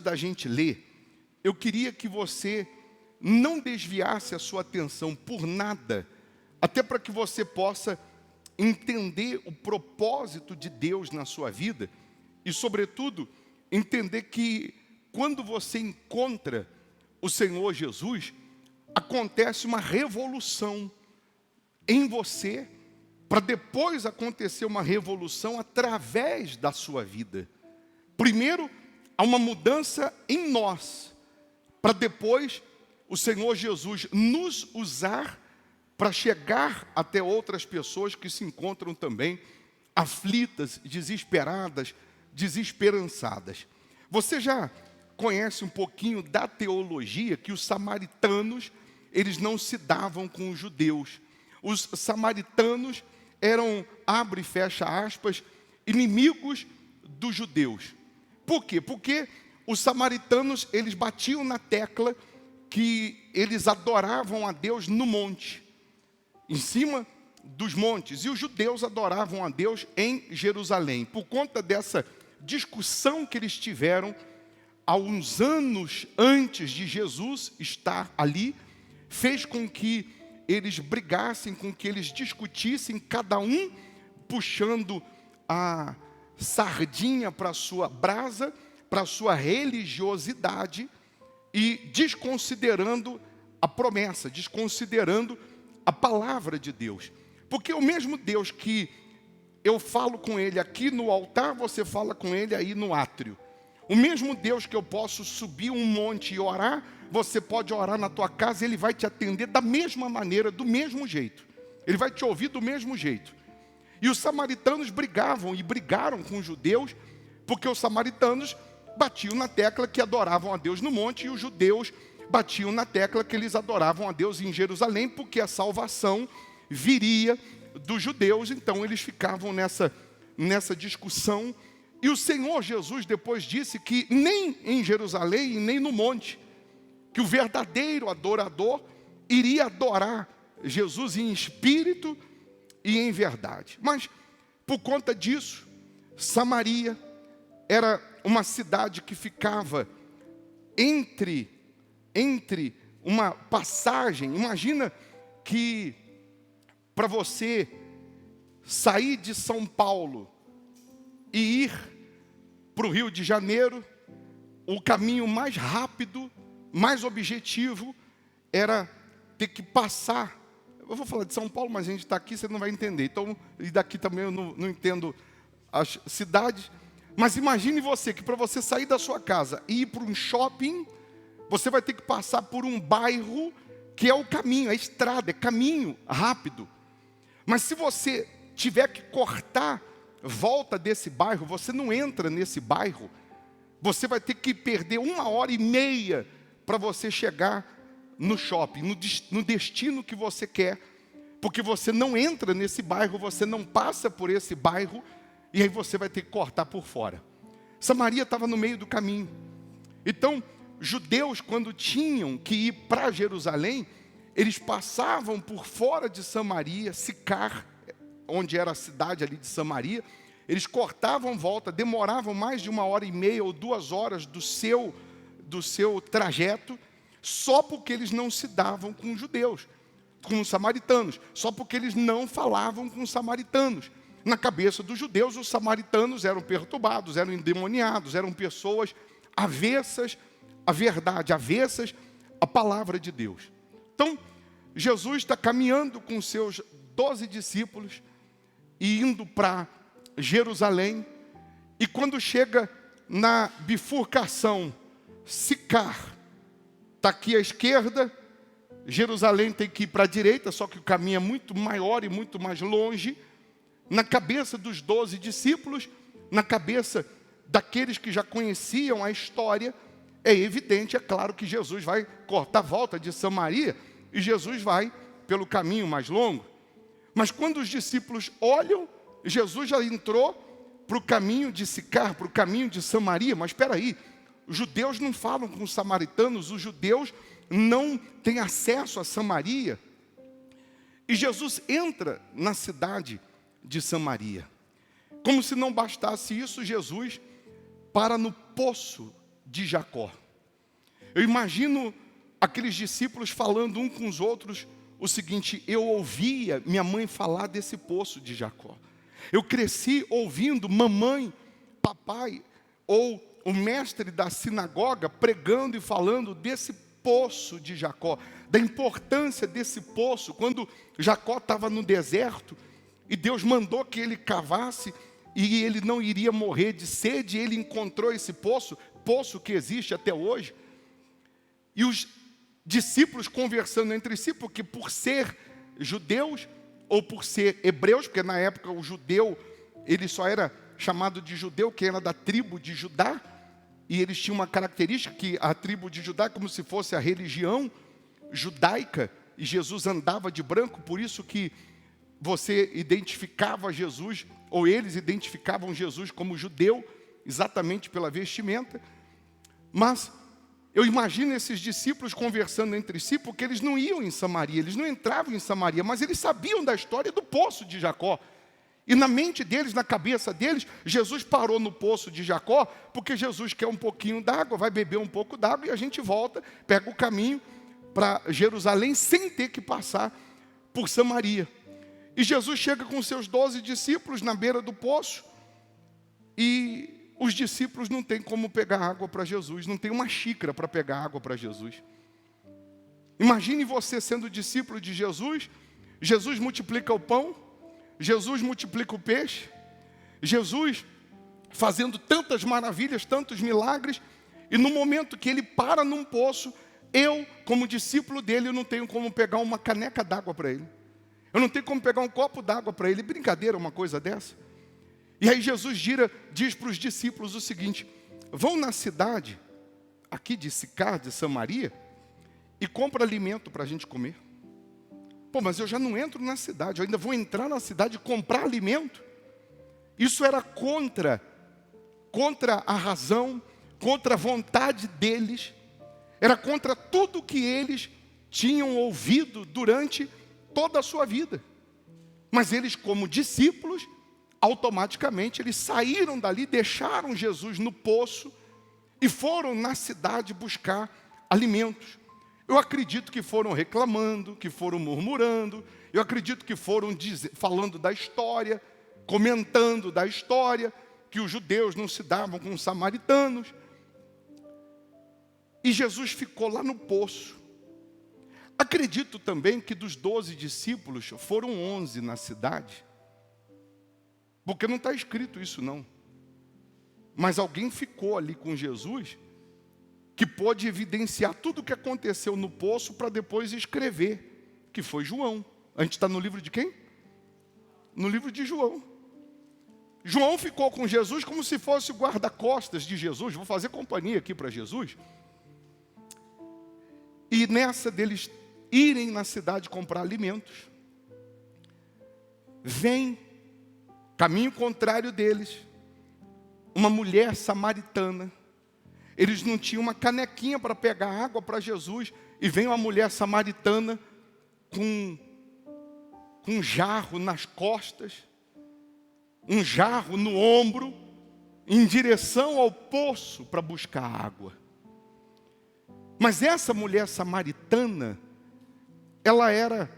da gente ler, eu queria que você não desviasse a sua atenção por nada, até para que você possa entender o propósito de Deus na sua vida e, sobretudo, entender que quando você encontra o Senhor Jesus, acontece uma revolução em você, para depois acontecer uma revolução através da sua vida. Primeiro, há uma mudança em nós, para depois o Senhor Jesus nos usar para chegar até outras pessoas que se encontram também aflitas, desesperadas, desesperançadas. Você já conhece um pouquinho da teologia que os samaritanos, eles não se davam com os judeus. Os samaritanos eram, abre e fecha aspas, inimigos dos judeus. Por quê? Porque os samaritanos, eles batiam na tecla que eles adoravam a Deus no monte, em cima dos montes, e os judeus adoravam a Deus em Jerusalém. Por conta dessa discussão que eles tiveram há uns anos antes de Jesus estar ali, fez com que eles brigassem, com que eles discutissem, cada um puxando a sardinha para a sua brasa, para a sua religiosidade, e desconsiderando a promessa, desconsiderando a palavra de Deus. Porque o mesmo Deus que eu falo com Ele aqui no altar, você fala com Ele aí no átrio. O mesmo Deus que eu posso subir um monte e orar, você pode orar na tua casa e Ele vai te atender da mesma maneira, do mesmo jeito. Ele vai te ouvir do mesmo jeito. E os samaritanos brigavam e brigaram com os judeus, porque os samaritanos batiam na tecla que adoravam a Deus no monte, e os judeus batiam na tecla que eles adoravam a Deus em Jerusalém, porque a salvação viria dos judeus. Então eles ficavam nessa discussão. E o Senhor Jesus depois disse que nem em Jerusalém e nem no monte, que o verdadeiro adorador iria adorar Jesus em espírito e em verdade. Mas por conta disso, Samaria era uma cidade que ficava entre uma passagem. Imagina que para você sair de São Paulo e ir para o Rio de Janeiro, o caminho mais rápido, mais objetivo, era ter que passar. Eu vou falar de São Paulo, mas a gente está aqui, você não vai entender. Então, e daqui também eu não entendo as cidades. Mas imagine você que para você sair da sua casa e ir para um shopping, você vai ter que passar por um bairro que é o caminho, a estrada, é caminho rápido. Mas se você tiver que cortar volta desse bairro, você não entra nesse bairro, você vai ter que perder 1h30 para você chegar no shopping, no destino que você quer, porque você não entra nesse bairro, você não passa por esse bairro, e aí você vai ter que cortar por fora. Samaria estava no meio do caminho. Então, judeus, quando tinham que ir para Jerusalém, eles passavam por fora de Samaria, Sicar, onde era a cidade ali de Samaria. Eles cortavam volta, demoravam mais de 1h30 ou 2 horas do seu trajeto, só porque eles não se davam com os judeus, com os samaritanos, só porque eles não falavam com os samaritanos. Na cabeça dos judeus, os samaritanos eram perturbados, eram endemoniados, eram pessoas avessas à verdade, avessas à palavra de Deus. Então, Jesus está caminhando com os seus 12 discípulos e indo para Jerusalém, e quando chega na bifurcação Sicar, está aqui à esquerda, Jerusalém tem que ir para a direita, só que o caminho é muito maior e muito mais longe. Na cabeça dos 12 discípulos, na cabeça daqueles que já conheciam a história, é evidente, é claro que Jesus vai cortar a volta de Samaria e Jesus vai pelo caminho mais longo. Mas quando os discípulos olham, Jesus já entrou para o caminho de Sicar, para o caminho de Samaria. Mas espera aí, os judeus não falam com os samaritanos, os judeus não têm acesso a Samaria. E Jesus entra na cidade de Samaria. Como se não bastasse isso, Jesus para no poço de Jacó. Eu imagino aqueles discípulos falando um com os outros o seguinte: eu ouvia minha mãe falar desse poço de Jacó. Eu cresci ouvindo mamãe, papai ou o mestre da sinagoga pregando e falando desse poço de Jacó, da importância desse poço, quando Jacó estava no deserto e Deus mandou que ele cavasse e ele não iria morrer de sede, ele encontrou esse poço que existe até hoje. E os discípulos conversando entre si, porque por ser judeus ou por ser hebreus, porque na época o judeu, ele só era chamado de judeu, que era da tribo de Judá, e eles tinham uma característica que a tribo de Judá é como se fosse a religião judaica, e Jesus andava de branco, por isso que você identificava Jesus, ou eles identificavam Jesus como judeu, exatamente pela vestimenta. Mas eu imagino esses discípulos conversando entre si, porque eles não iam em Samaria, eles não entravam em Samaria, mas eles sabiam da história do poço de Jacó. E na mente deles, na cabeça deles, Jesus parou no poço de Jacó, porque Jesus quer um pouquinho d'água, vai beber um pouco d'água e a gente volta, pega o caminho para Jerusalém sem ter que passar por Samaria. E Jesus chega com seus 12 discípulos na beira do poço e os discípulos não têm como pegar água para Jesus, não tem uma xícara para pegar água para Jesus. Imagine você sendo discípulo de Jesus, Jesus multiplica o pão, Jesus multiplica o peixe, Jesus fazendo tantas maravilhas, tantos milagres, e no momento que ele para num poço, eu, como discípulo dele, eu não tenho como pegar uma caneca d'água para ele. Eu não tenho como pegar um copo d'água para ele. Brincadeira uma coisa dessa. E aí Jesus diz para os discípulos o seguinte: vão na cidade, aqui de Sicar, de Samaria, e compra alimento para a gente comer. Pô, mas eu já não entro na cidade, eu ainda vou entrar na cidade e comprar alimento. Isso era contra a razão, contra a vontade deles, era contra tudo que eles tinham ouvido durante toda a sua vida. Mas eles, como discípulos, automaticamente eles saíram dali, deixaram Jesus no poço e foram na cidade buscar alimentos. Eu acredito que foram reclamando, que foram murmurando, eu acredito que foram falando da história, comentando da história, que os judeus não se davam com os samaritanos. E Jesus ficou lá no poço. Acredito também que dos 12 discípulos foram 11 na cidade, porque não está escrito isso não. Mas alguém ficou ali com Jesus, que pôde evidenciar tudo o que aconteceu no poço para depois escrever, que foi João. A gente está no livro de quem? No livro de João. João ficou com Jesus como se fosse o guarda-costas de Jesus. Vou fazer companhia aqui para Jesus. E nessa deles irem na cidade comprar alimentos, vem, caminho contrário deles, uma mulher samaritana. Eles não tinham uma canequinha para pegar água para Jesus, e vem uma mulher samaritana com um jarro nas costas, um jarro no ombro, em direção ao poço para buscar água. Mas essa mulher samaritana, ela era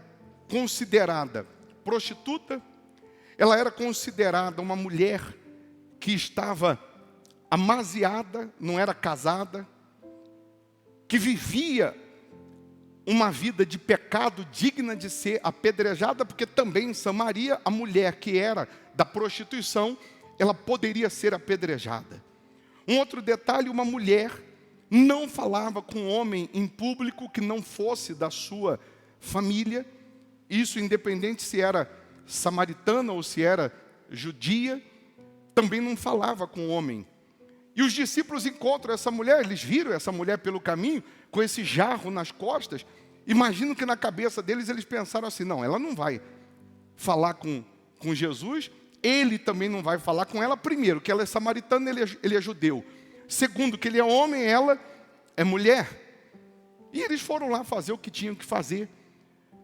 considerada prostituta, ela era considerada uma mulher que estava amasiada, não era casada, que vivia uma vida de pecado digna de ser apedrejada, porque também em Samaria a mulher que era da prostituição, ela poderia ser apedrejada. Um outro detalhe, uma mulher não falava com homem em público que não fosse da sua família, isso independente se era samaritana ou se era judia, também não falava com homem. E os discípulos encontram essa mulher, eles viram essa mulher pelo caminho, com esse jarro nas costas. Imagino que na cabeça deles eles pensaram assim: não, ela não vai falar com Jesus, ele também não vai falar com ela. Primeiro, que ela é samaritana, ele é judeu. Segundo, que ele é homem, ela é mulher. E eles foram lá fazer o que tinham que fazer.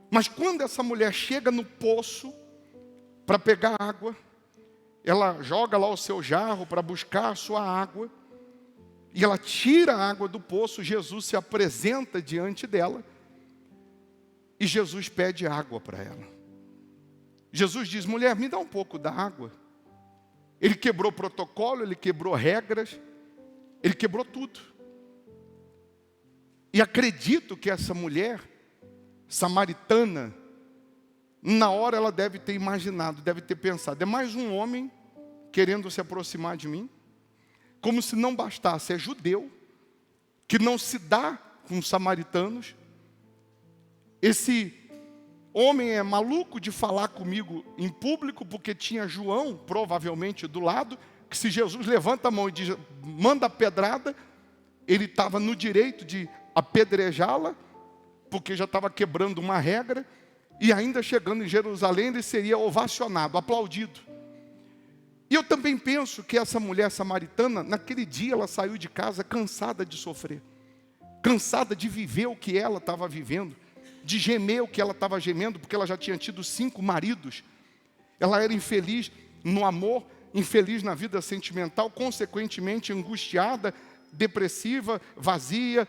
Mas quando essa mulher chega no poço para pegar água, ela joga lá o seu jarro para buscar a sua água. E ela tira a água do poço, Jesus se apresenta diante dela e Jesus pede água para ela. Jesus diz: mulher, me dá um pouco da água. Ele quebrou protocolo, ele quebrou regras, ele quebrou tudo. E acredito que essa mulher samaritana, na hora ela deve ter imaginado, deve ter pensado: é mais um homem querendo se aproximar de mim? Como se não bastasse, é judeu, que não se dá com os samaritanos. Esse homem é maluco de falar comigo em público, porque tinha João, provavelmente, do lado, que se Jesus levanta a mão e diz, manda a pedrada, ele estava no direito de apedrejá-la, porque já estava quebrando uma regra, e ainda chegando em Jerusalém, ele seria ovacionado, aplaudido. E eu também penso que essa mulher samaritana, naquele dia ela saiu de casa cansada de sofrer, cansada de viver o que ela estava vivendo, de gemer o que ela estava gemendo, porque ela já tinha tido 5 maridos. Ela era infeliz no amor, infeliz na vida sentimental, consequentemente angustiada, depressiva, vazia,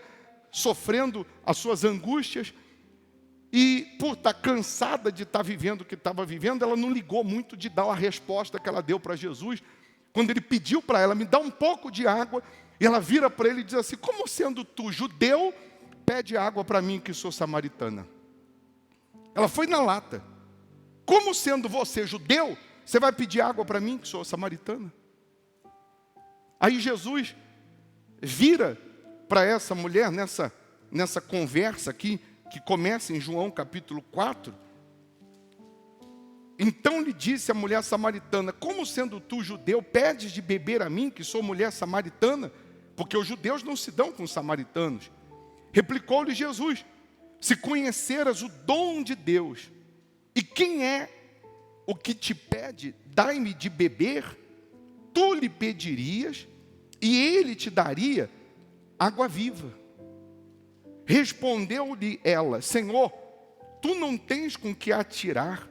sofrendo as suas angústias. E por estar cansada de estar vivendo o que estava vivendo, ela não ligou muito de dar a resposta que ela deu para Jesus. Quando ele pediu para ela, me dá um pouco de água, e ela vira para ele e diz assim: como sendo tu judeu, pede água para mim que sou samaritana? Ela foi na lata. Como sendo você judeu, você vai pedir água para mim que sou samaritana? Aí Jesus vira para essa mulher, nessa conversa aqui, que começa em João capítulo 4, então lhe disse a mulher samaritana: como sendo tu judeu, pedes de beber a mim, que sou mulher samaritana? Porque os judeus não se dão com os samaritanos. Replicou-lhe Jesus: se conheceras o dom de Deus, e quem é o que te pede, dai-me de beber, tu lhe pedirias, e ele te daria água viva. Respondeu-lhe ela: Senhor, tu não tens com que atirar,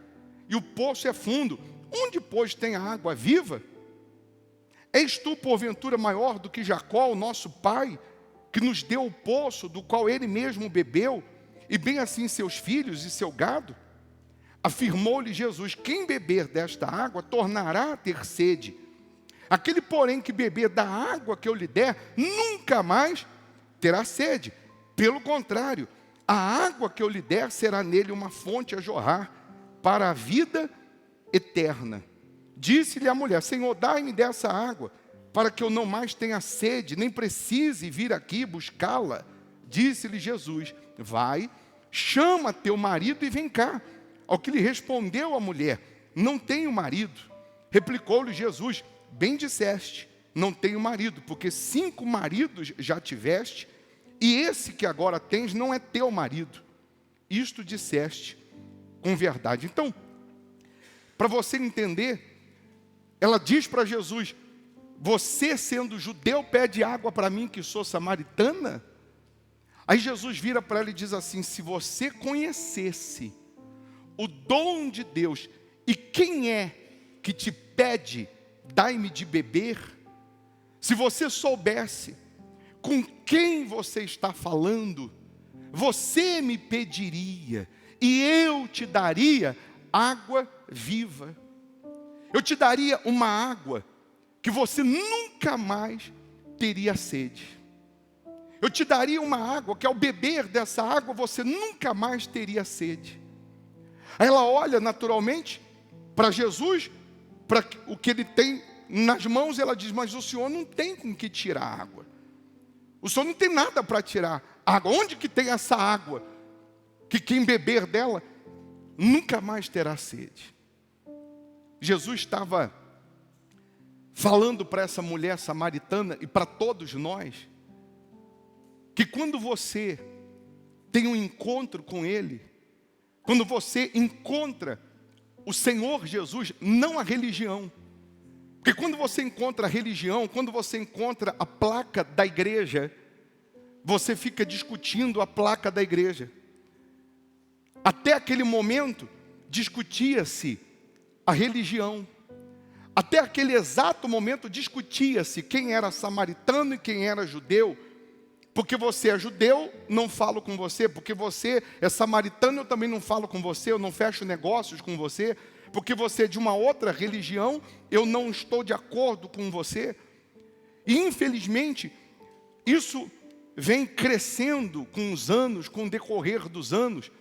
e o poço é fundo. Onde, pois, tem a água viva? És tu, porventura, maior do que Jacó, o nosso pai, que nos deu o poço, do qual ele mesmo bebeu, e bem assim seus filhos e seu gado? Afirmou-lhe Jesus: quem beber desta água tornará a ter sede. Aquele, porém, que beber da água que eu lhe der, nunca mais terá sede. Pelo contrário, a água que eu lhe der será nele uma fonte a jorrar para a vida eterna. Disse-lhe a mulher: Senhor, dai-me dessa água, para que eu não mais tenha sede, nem precise vir aqui buscá-la. Disse-lhe Jesus: vai, chama teu marido e vem cá. Ao que lhe respondeu a mulher: não tenho marido. Replicou-lhe Jesus: bem disseste, não tenho marido, porque 5 maridos já tiveste, e esse que agora tens não é teu marido. Isto disseste com verdade. Então, para você entender, ela diz para Jesus: você sendo judeu pede água para mim que sou samaritana? Aí Jesus vira para ela e diz assim: se você conhecesse o dom de Deus, e quem é que te pede, dai-me de beber, se você soubesse com quem você está falando, você me pediria, e eu te daria água viva. Eu te daria uma água que você nunca mais teria sede. Eu te daria uma água que ao beber dessa água você nunca mais teria sede. Aí ela olha naturalmente para Jesus, para o que ele tem nas mãos, e ela diz: mas o Senhor não tem com que tirar água. O Senhor não tem nada para tirar água. Onde que tem essa água que quem beber dela nunca mais terá sede? Jesus estava falando para essa mulher samaritana e para todos nós, que quando você tem um encontro com Ele, quando você encontra o Senhor Jesus, não a religião, porque quando você encontra a religião, quando você encontra a placa da igreja, você fica discutindo a placa da igreja. Até aquele momento, discutia-se a religião. Até aquele exato momento discutia-se quem era samaritano e quem era judeu. Porque você é judeu, não falo com você. Porque você é samaritano, eu também não falo com você. Eu não fecho negócios com você. Porque você é de uma outra religião, eu não estou de acordo com você. E infelizmente, isso vem crescendo com os anos, com o decorrer dos anos.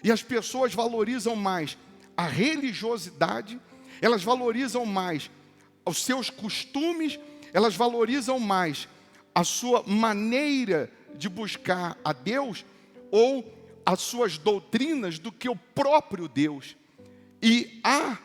E as pessoas valorizam mais a religiosidade, elas valorizam mais os seus costumes, elas valorizam mais a sua maneira de buscar a Deus ou as suas doutrinas do que o próprio Deus. E há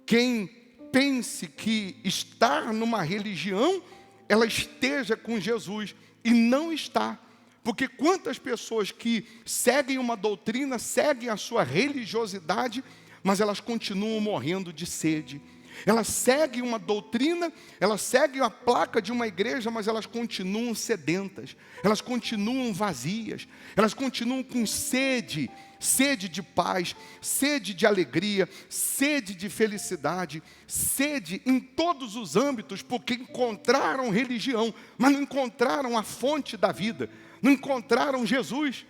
quem pense que estar numa religião, ela esteja com Jesus, e não está. Porque quantas pessoas que seguem uma doutrina, seguem a sua religiosidade, mas elas continuam morrendo de sede. Elas seguem uma doutrina, elas seguem a placa de uma igreja, mas elas continuam sedentas, elas continuam vazias, elas continuam com sede, sede de paz, sede de alegria, sede de felicidade, sede em todos os âmbitos, porque encontraram religião, mas não encontraram a fonte da vida, não encontraram Jesus.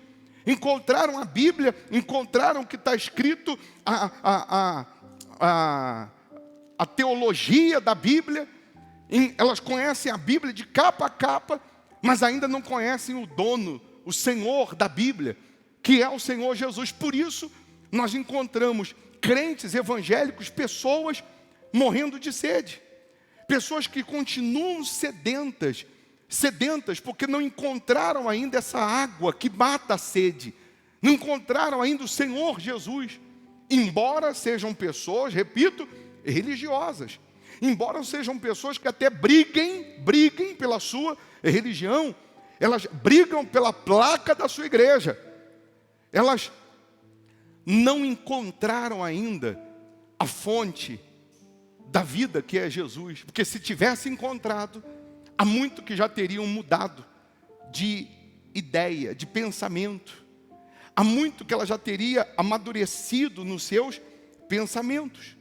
Encontraram a Bíblia, encontraram o que está escrito, a teologia da Bíblia. Elas conhecem a Bíblia de capa a capa, mas ainda não conhecem o dono, o Senhor da Bíblia, que é o Senhor Jesus. Por isso, nós encontramos crentes evangélicos, pessoas morrendo de sede. Pessoas que continuam sedentas porque não encontraram ainda essa água que mata a sede. Não encontraram ainda o Senhor Jesus. Embora sejam pessoas, repito, religiosas. Embora sejam pessoas que até briguem pela sua religião. Elas brigam pela placa da sua igreja. Elas não encontraram ainda a fonte da vida que é Jesus. Porque se tivesse encontrado, há muito que já teriam mudado de ideia, de pensamento. Há muito que ela já teria amadurecido nos seus pensamentos.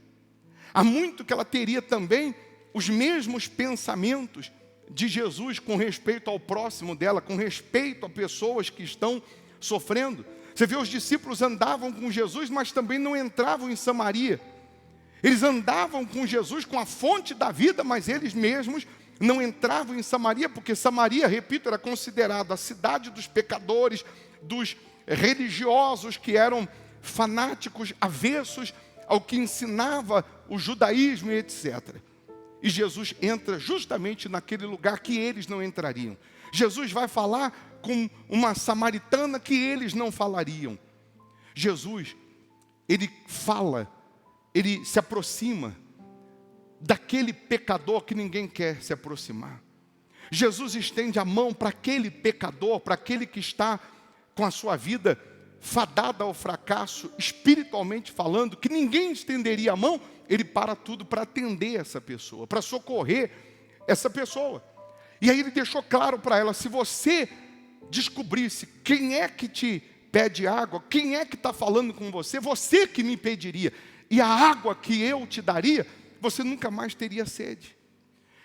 Há muito que ela teria também os mesmos pensamentos de Jesus com respeito ao próximo dela, com respeito a pessoas que estão sofrendo. Você vê, os discípulos andavam com Jesus, mas também não entravam em Samaria. Eles andavam com Jesus, com a fonte da vida, mas eles mesmos não entravam em Samaria, porque Samaria, repito, era considerada a cidade dos pecadores, dos religiosos que eram fanáticos, avessos ao que ensinava o judaísmo e etc. E Jesus entra justamente naquele lugar que eles não entrariam. Jesus vai falar com uma samaritana que eles não falariam. Jesus, ele fala, ele se aproxima daquele pecador que ninguém quer se aproximar. Jesus estende a mão para aquele pecador, para aquele que está com a sua vida fadada ao fracasso, espiritualmente falando, que ninguém estenderia a mão. Ele para tudo para atender essa pessoa, para socorrer essa pessoa. E aí ele deixou claro para ela: se você descobrisse quem é que te pede água, quem é que está falando com você, você que me pediria, e a água que eu te daria, você nunca mais teria sede.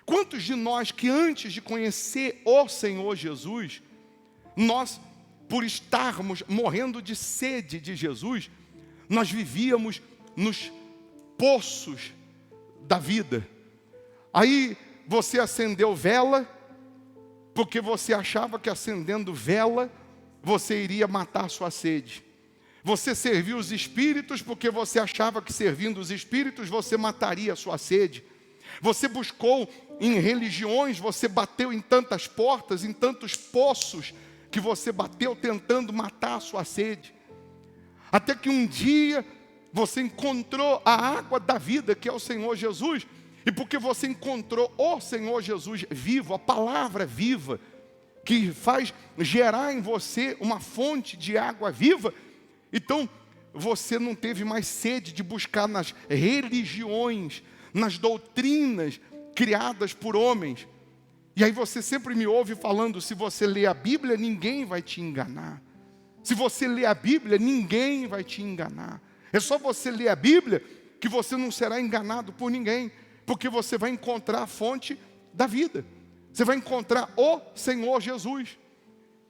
Quantos de nós que antes de conhecer o Senhor Jesus, nós, por estarmos morrendo de sede de Jesus, nós vivíamos nos poços da vida. Aí você acendeu vela, porque você achava que acendendo vela, você iria matar a sua sede. Você serviu os espíritos porque você achava que servindo os espíritos você mataria a sua sede. Você buscou em religiões, você bateu em tantas portas, em tantos poços, que você bateu tentando matar a sua sede. Até que um dia você encontrou a água da vida, que é o Senhor Jesus. E porque você encontrou o Senhor Jesus vivo, a palavra viva, que faz gerar em você uma fonte de água viva, então você não teve mais sede de buscar nas religiões, nas doutrinas criadas por homens. E aí você sempre me ouve falando: se você ler a Bíblia, ninguém vai te enganar. Se você ler a Bíblia, ninguém vai te enganar. É só você ler a Bíblia que você não será enganado por ninguém. Porque você vai encontrar a fonte da vida. Você vai encontrar o Senhor Jesus.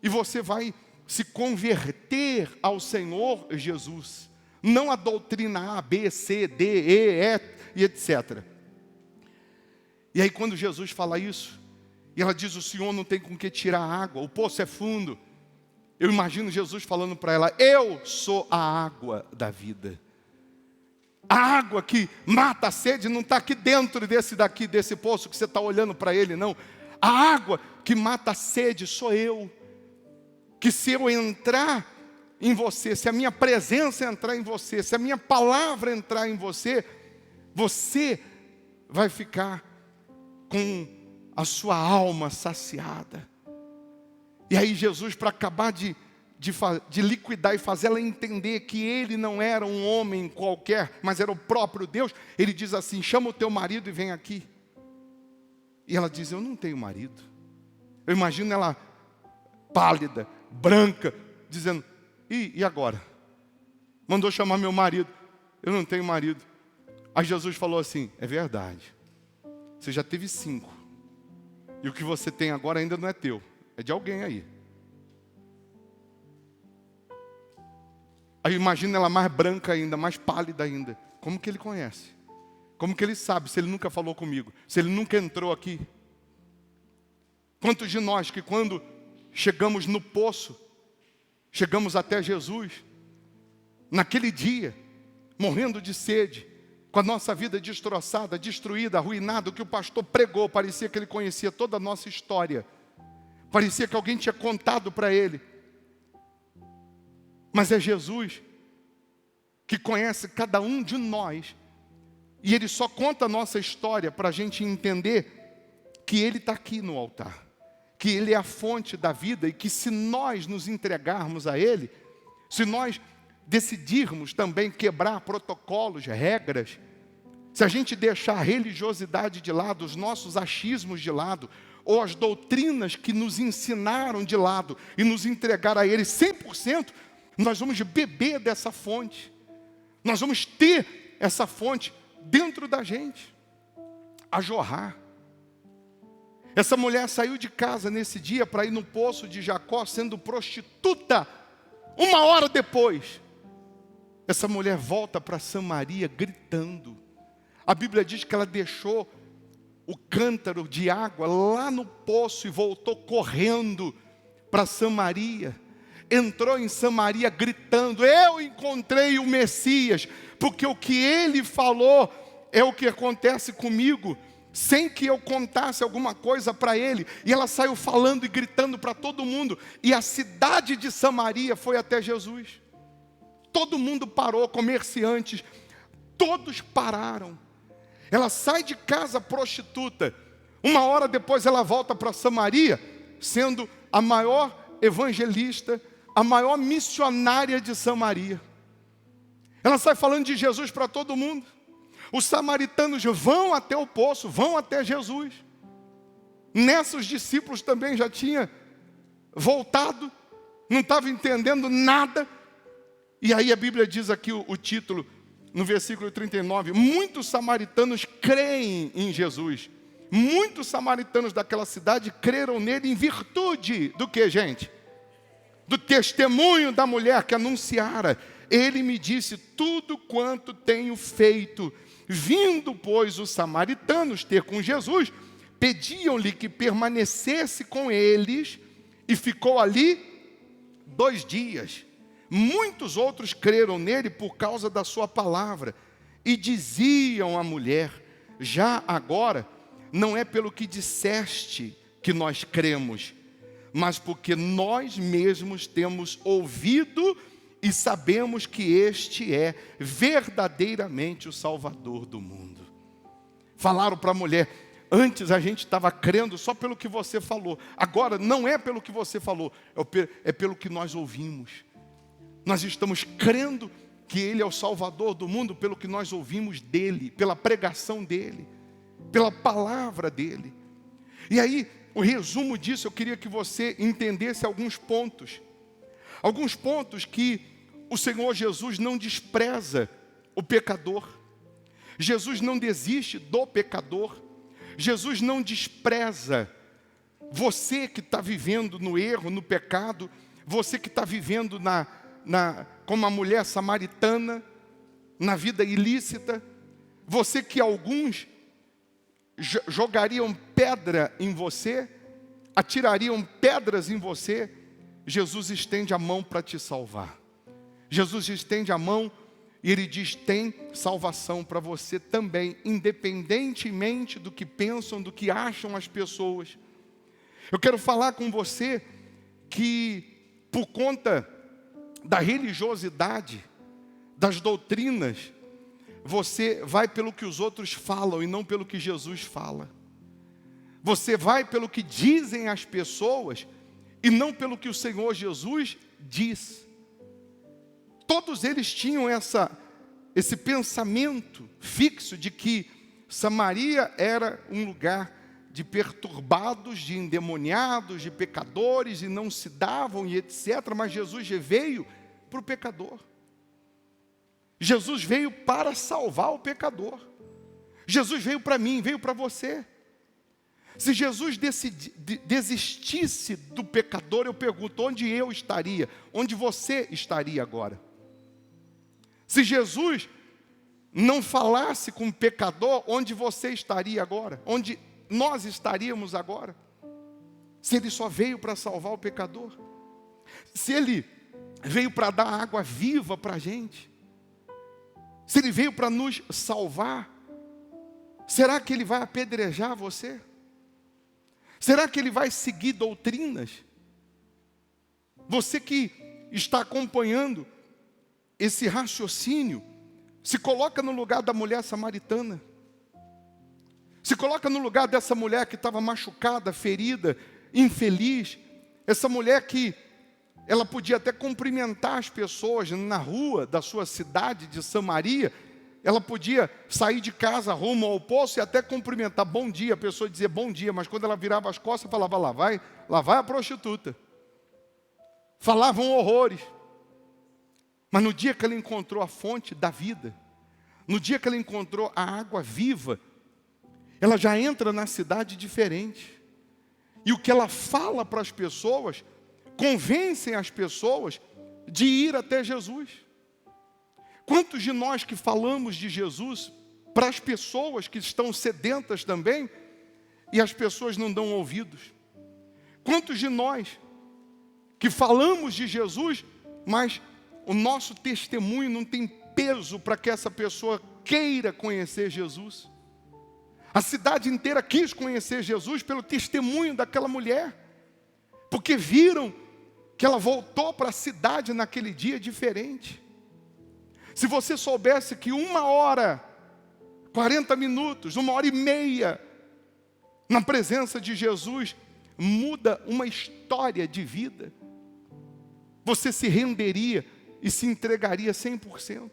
E você vai se converter ao Senhor Jesus. Não a doutrina A, B, C, D, E, e etc. E aí quando Jesus fala isso, e ela diz, o Senhor não tem com que tirar água, o poço é fundo. Eu imagino Jesus falando para ela, eu sou a água da vida. A água que mata a sede não está aqui dentro desse poço que você está olhando para ele, não. A água que mata a sede sou eu. Que se eu entrar em você, se a minha presença entrar em você, se a minha palavra entrar em você, você vai ficar com a sua alma saciada. E aí Jesus, para acabar de liquidar e fazer ela entender que ele não era um homem qualquer, mas era o próprio Deus, ele diz assim, chama o teu marido e vem aqui. E ela diz, eu não tenho marido. Eu imagino ela pálida, branca, dizendo, e agora? Mandou chamar meu marido, eu não tenho marido. Aí Jesus falou assim, é verdade, você já teve 5, e o que você tem agora ainda não é teu, é de alguém aí. Aí imagina ela mais branca ainda, mais pálida ainda. Como que ele conhece? Como que ele sabe se ele nunca falou comigo? Se ele nunca entrou aqui? Quantos de nós que quando chegamos no poço, chegamos até Jesus, naquele dia, morrendo de sede, com a nossa vida destroçada, destruída, arruinada, o que o pastor pregou, parecia que ele conhecia toda a nossa história. Parecia que alguém tinha contado para ele. Mas é Jesus que conhece cada um de nós. E Ele só conta a nossa história para a gente entender que Ele está aqui no altar. Que Ele é a fonte da vida e que se nós nos entregarmos a Ele, se nós decidirmos também quebrar protocolos, regras, se a gente deixar a religiosidade de lado, os nossos achismos de lado, ou as doutrinas que nos ensinaram de lado e nos entregar a Ele 100%, nós vamos beber dessa fonte. Nós vamos ter essa fonte dentro da gente, a jorrar. Essa mulher saiu de casa nesse dia para ir no poço de Jacó sendo prostituta. 1 hora depois, essa mulher volta para Samaria gritando. A Bíblia diz que ela deixou o cântaro de água lá no poço e voltou correndo para Samaria. Entrou em Samaria gritando, eu encontrei o Messias, porque o que ele falou é o que acontece comigo, sem que eu contasse alguma coisa para ele. E ela saiu falando e gritando para todo mundo, e a cidade de Samaria foi até Jesus. Todo mundo parou, comerciantes, todos pararam. Ela sai de casa prostituta, 1 hora depois ela volta para Samaria, sendo a maior evangelista, a maior missionária de Samaria. Ela sai falando de Jesus para todo mundo. Os samaritanos vão até o poço, vão até Jesus. Nessa os discípulos também já tinham voltado, não estavam entendendo nada. E aí a Bíblia diz aqui o título, no versículo 39, muitos samaritanos creem em Jesus. Muitos samaritanos daquela cidade creram nele em virtude do que, gente? Do testemunho da mulher que anunciara. Ele me disse tudo quanto tenho feito. Vindo, pois, os samaritanos ter com Jesus, pediam-lhe que permanecesse com eles, e ficou ali 2 dias. Muitos outros creram nele por causa da sua palavra, e diziam à mulher, já agora, não é pelo que disseste que nós cremos, mas porque nós mesmos temos ouvido e sabemos que este é verdadeiramente o Salvador do mundo. Falaram para a mulher, antes a gente estava crendo só pelo que você falou, agora não é pelo que você falou, é pelo que nós ouvimos. Nós estamos crendo que Ele é o Salvador do mundo pelo que nós ouvimos dEle, pela pregação dEle, pela palavra dEle. E aí, o resumo disso, eu queria que você entendesse alguns pontos. Alguns pontos que o Senhor Jesus não despreza o pecador. Jesus não desiste do pecador. Jesus não despreza você que está vivendo no erro, no pecado, você que está vivendo como a mulher samaritana, na vida ilícita, você que alguns jogariam pedra em você, atirariam pedras em você, Jesus estende a mão para te salvar. Jesus estende a mão e Ele diz, tem salvação para você também, independentemente do que pensam, do que acham as pessoas. Eu quero falar com você que, por conta da religiosidade, das doutrinas, você vai pelo que os outros falam e não pelo que Jesus fala. Você vai pelo que dizem as pessoas e não pelo que o Senhor Jesus diz. Todos eles tinham esse pensamento fixo de que Samaria era um lugar de perturbados, de endemoniados, de pecadores, e não se davam e etc. Mas Jesus veio para o pecador. Jesus veio para salvar o pecador. Jesus veio para mim, veio para você. Se Jesus desistisse do pecador, eu pergunto, onde eu estaria? Onde você estaria agora? Se Jesus não falasse com o pecador, onde você estaria agora? Onde nós estaríamos agora? Se Ele só veio para salvar o pecador? Se Ele veio para dar água viva para a gente? Se Ele veio para nos salvar, será que Ele vai apedrejar você? Será que Ele vai seguir doutrinas? Você que está acompanhando esse raciocínio, se coloca no lugar da mulher samaritana. Se coloca no lugar dessa mulher que estava machucada, ferida, infeliz. Essa mulher que ela podia até cumprimentar as pessoas na rua da sua cidade de Samaria. Ela podia sair de casa rumo ao poço e até cumprimentar, bom dia, a pessoa dizia bom dia, mas quando ela virava as costas, falava, lá vai a prostituta. Falavam horrores. Mas no dia que ela encontrou a fonte da vida, no dia que ela encontrou a água viva, ela já entra na cidade diferente. E o que ela fala para as pessoas, convencem as pessoas de ir até Jesus. Quantos de nós que falamos de Jesus para as pessoas que estão sedentas também, e as pessoas não dão ouvidos? Quantos de nós que falamos de Jesus, mas o nosso testemunho não tem peso para que essa pessoa queira conhecer Jesus? A cidade inteira quis conhecer Jesus pelo testemunho daquela mulher, porque viram que ela voltou para a cidade naquele dia diferente. Se você soubesse que 1 hora, 40 minutos, 1h30, na presença de Jesus, muda uma história de vida, você se renderia e se entregaria 100%.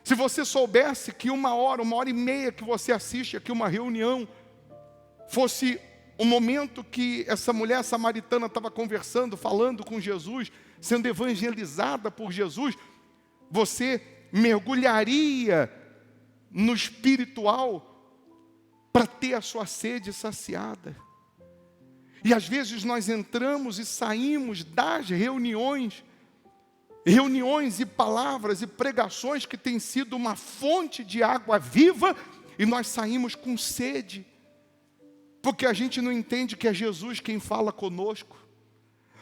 Se você soubesse que 1 hora, 1h30 que você assiste aqui uma reunião, fosse o momento que essa mulher samaritana estava conversando, falando com Jesus, sendo evangelizada por Jesus, você mergulharia no espiritual para ter a sua sede saciada. E às vezes nós entramos e saímos das reuniões e palavras e pregações que têm sido uma fonte de água viva, e nós saímos com sede, porque a gente não entende que é Jesus quem fala conosco.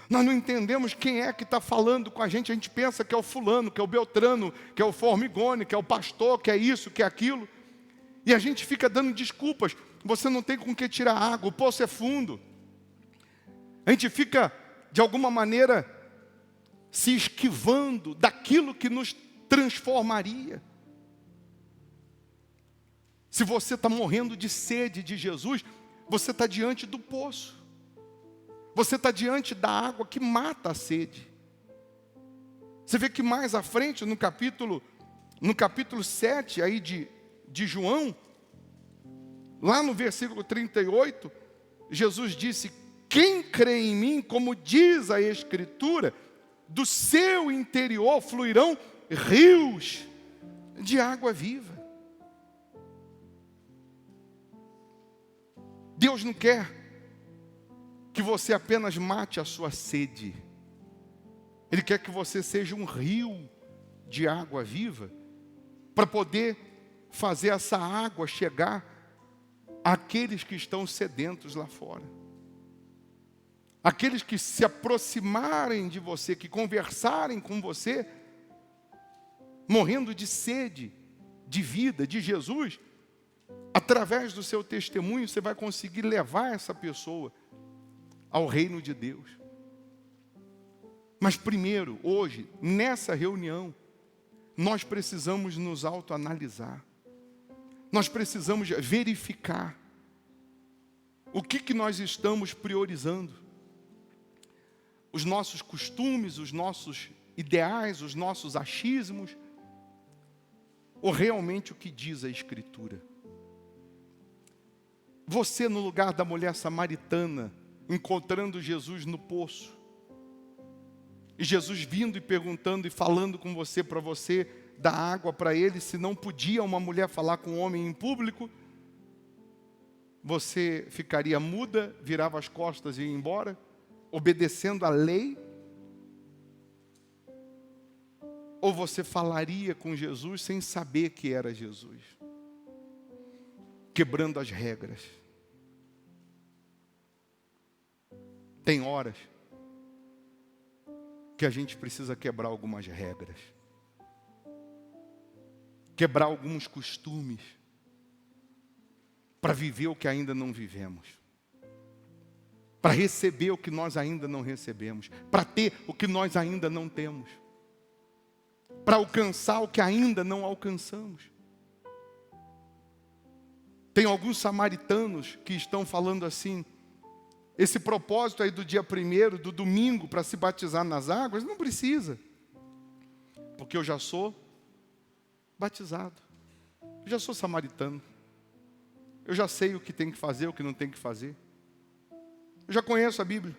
Nós não entendemos quem é que está falando com a gente pensa que é o fulano, que é o Beltrano, que é o Formigone, que é o pastor, que é isso, que é aquilo. E a gente fica dando desculpas. Você não tem com que tirar água, o poço é fundo. A gente fica, de alguma maneira, se esquivando daquilo que nos transformaria. Se você está morrendo de sede de Jesus, você está diante do poço. Você está diante da água que mata a sede. Você vê que mais à frente, no capítulo 7 aí de João, lá no versículo 38, Jesus disse, quem crê em mim, como diz a Escritura, do seu interior fluirão rios de água viva. Deus não quer que você apenas mate a sua sede. Ele quer que você seja um rio de água viva, para poder fazer essa água chegar àqueles que estão sedentos lá fora. Aqueles que se aproximarem de você, que conversarem com você, morrendo de sede, de vida, de Jesus, através do seu testemunho, você vai conseguir levar essa pessoa ao reino de Deus. Mas primeiro, hoje, nessa reunião, nós precisamos nos autoanalisar. Nós precisamos verificar o que nós estamos priorizando. Os nossos costumes, os nossos ideais, os nossos achismos, ou realmente o que diz a Escritura. Você, no lugar da mulher samaritana, encontrando Jesus no poço, e Jesus vindo e perguntando e falando com você, para você dar água para ele, se não podia uma mulher falar com um homem em público, você ficaria muda, virava as costas e ia embora, obedecendo a lei? Ou você falaria com Jesus sem saber que era Jesus, quebrando as regras? Tem horas que a gente precisa quebrar algumas regras, quebrar alguns costumes, para viver o que ainda não vivemos, para receber o que nós ainda não recebemos, para ter o que nós ainda não temos, para alcançar o que ainda não alcançamos. Tem alguns samaritanos que estão falando assim: esse propósito aí do dia 1º, do domingo, para se batizar nas águas, não precisa, porque eu já sou batizado, eu já sou samaritano, eu já sei o que tem que fazer, o que não tem que fazer, eu já conheço a Bíblia.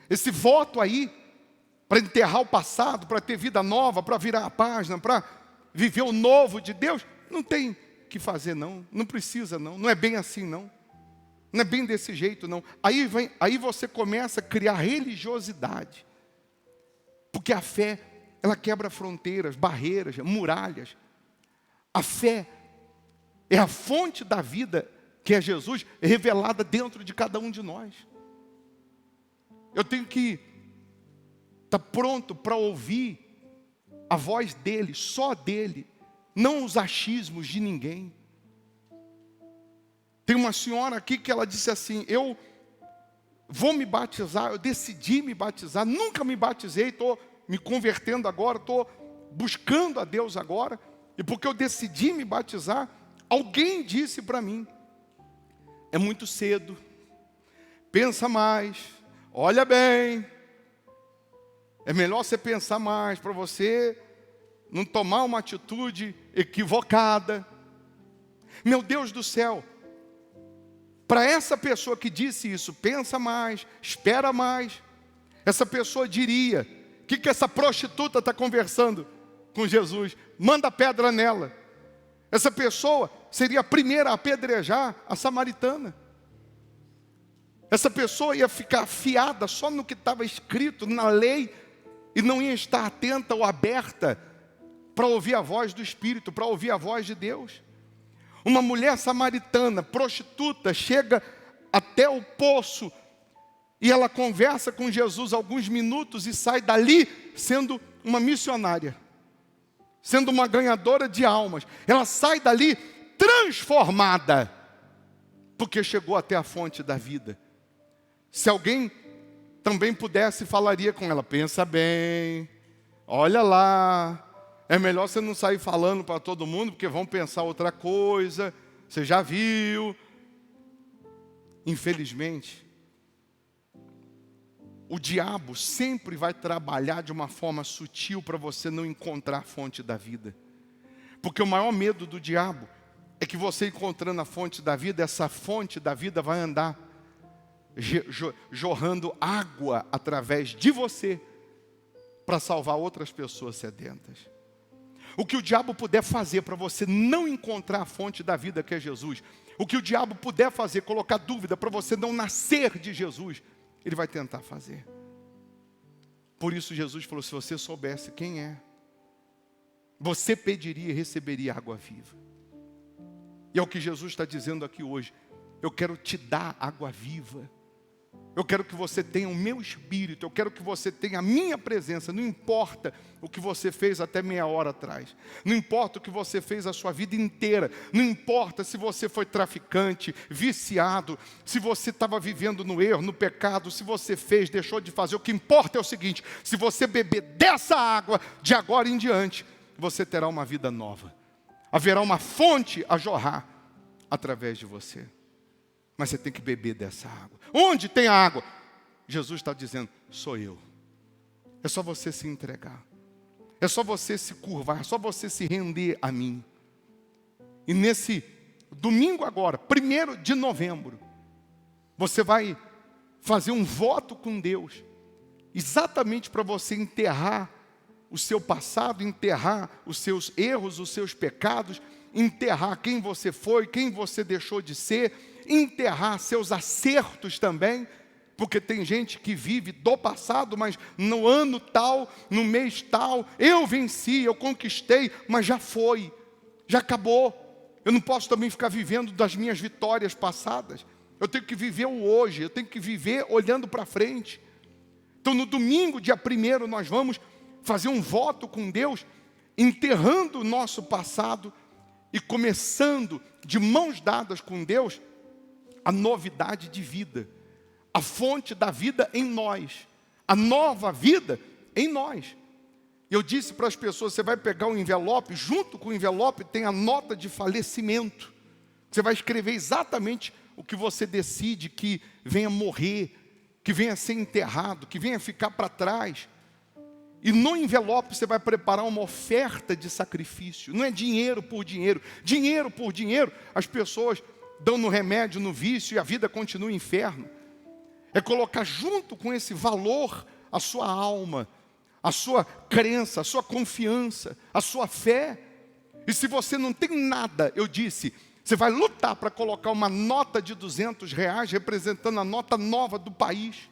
Esse voto aí, para enterrar o passado, para ter vida nova, para virar a página, para viver o novo de Deus, não tem que fazer não, não precisa não, não é bem assim não. Não é bem desse jeito, não. Aí você começa a criar religiosidade. Porque a fé, ela quebra fronteiras, barreiras, muralhas. A fé é a fonte da vida, que é Jesus, revelada dentro de cada um de nós. Eu tenho que estar pronto para ouvir a voz dele, só dele, não os achismos de ninguém. Tem uma senhora aqui que ela disse assim: eu vou me batizar, eu decidi me batizar, nunca me batizei, estou me convertendo agora, estou buscando a Deus agora, e porque eu decidi me batizar, alguém disse para mim: é muito cedo, pensa mais, olha bem, é melhor você pensar mais, para você não tomar uma atitude equivocada. Meu Deus do céu! Para essa pessoa que disse isso, pensa mais, espera mais, essa pessoa diria: o que essa prostituta está conversando com Jesus? Manda pedra nela. Essa pessoa seria a primeira a apedrejar a samaritana. Essa pessoa ia ficar afiada só no que estava escrito na lei e não ia estar atenta ou aberta para ouvir a voz do Espírito, para ouvir a voz de Deus. Uma mulher samaritana, prostituta, chega até o poço e ela conversa com Jesus alguns minutos e sai dali sendo uma missionária, sendo uma ganhadora de almas. Ela sai dali transformada, porque chegou até a fonte da vida. Se alguém também pudesse, falaria com ela: pensa bem, olha lá, é melhor você não sair falando para todo mundo, porque vão pensar outra coisa, você já viu. Infelizmente, o diabo sempre vai trabalhar de uma forma sutil para você não encontrar a fonte da vida. Porque o maior medo do diabo é que você, encontrando a fonte da vida, essa fonte da vida vai andar jorrando água através de você para salvar outras pessoas sedentas. O que o diabo puder fazer para você não encontrar a fonte da vida, que é Jesus, O que o diabo puder fazer, colocar dúvida para você não nascer de Jesus, ele vai tentar fazer. Por isso Jesus falou, se você soubesse quem é, você pediria e receberia água viva. E é o que Jesus está dizendo aqui hoje. Eu quero te dar água viva. Eu quero que você tenha o meu espírito. Eu quero que você tenha a minha presença. Não importa o que você fez até meia hora atrás. Não importa o que você fez a sua vida inteira. Não importa se você foi traficante, viciado, se você estava vivendo no erro, no pecado, se você fez, deixou de fazer. O que importa é o seguinte, se você beber dessa água, de agora em diante, você terá uma vida nova. Haverá uma fonte a jorrar através de você. Mas você tem que beber dessa água. Onde tem a água? Jesus está dizendo, sou eu. É só você se entregar. É só você se curvar. É só você se render a mim. E nesse domingo agora, 1º de novembro, você vai fazer um voto com Deus. Exatamente para você enterrar o seu passado, enterrar os seus erros, os seus pecados, enterrar quem você foi, quem você deixou de ser, enterrar seus acertos também, porque tem gente que vive do passado, mas no ano tal, no mês tal, eu venci, eu conquistei, mas já foi, já acabou. Eu não posso também ficar vivendo das minhas vitórias passadas. Eu tenho que viver o hoje, eu tenho que viver olhando para frente. Então no domingo, dia 1º, nós vamos fazer um voto com Deus, enterrando o nosso passado e começando de mãos dadas com Deus, a novidade de vida, a fonte da vida em nós, a nova vida em nós. Eu disse para as pessoas, você vai pegar um envelope, junto com o envelope tem a nota de falecimento. Você vai escrever exatamente o que você decide que venha morrer, que venha ser enterrado, que venha ficar para trás. E no envelope você vai preparar uma oferta de sacrifício. Não é dinheiro por dinheiro. Dinheiro por dinheiro, as pessoas dão no remédio, no vício, e a vida continua um inferno. É colocar junto com esse valor a sua alma, a sua crença, a sua confiança, a sua fé. E se você não tem nada, eu disse, você vai lutar para colocar uma nota de R$200, representando a nota nova do país,